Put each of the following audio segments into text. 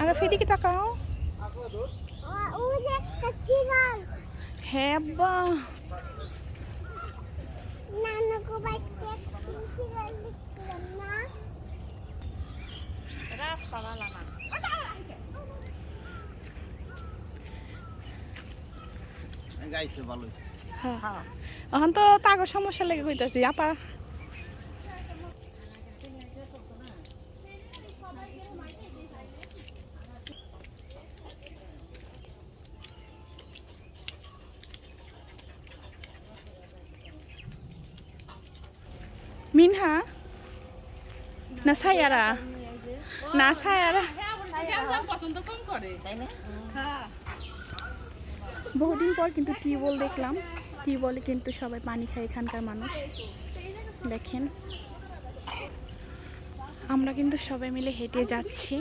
আর এদিকে তাকাও। হ্যাঁ আব্বা, এখন তো তাগো সমস্যা লেগে হইতাছি আপা। মিনহা না সায়ারা, না সায়ারা পছন্দ কম করে তাই না। বহুদিন পর কিন্তু টিউবওয়েল দেখলাম। টিউবওয়েলে কিন্তু সবাই পানি খায় এখানকার মানুষ। দেখেন আমরা কিন্তু সবাই মিলে হেঁটে যাচ্ছি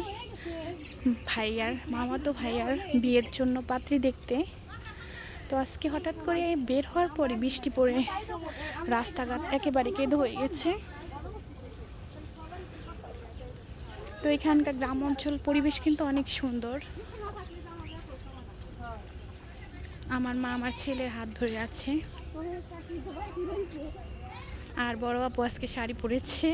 ভাইয়ার, মামাতো ভাইয়ার বিয়ের জন্য পাত্রী দেখতে। তো আজকে হঠাৎ করে বের হওয়ার পরে বৃষ্টি পড়ে রাস্তাঘাট একেবারে কেঁদো হয়ে গেছে। তো এখানকার গ্রাম অঞ্চল পরিবেশ কিন্তু অনেক সুন্দর। আমার মা আমার ছেলের হাত ধরে আছে, আর বড় আপু আজকে শাড়ি পরেছে।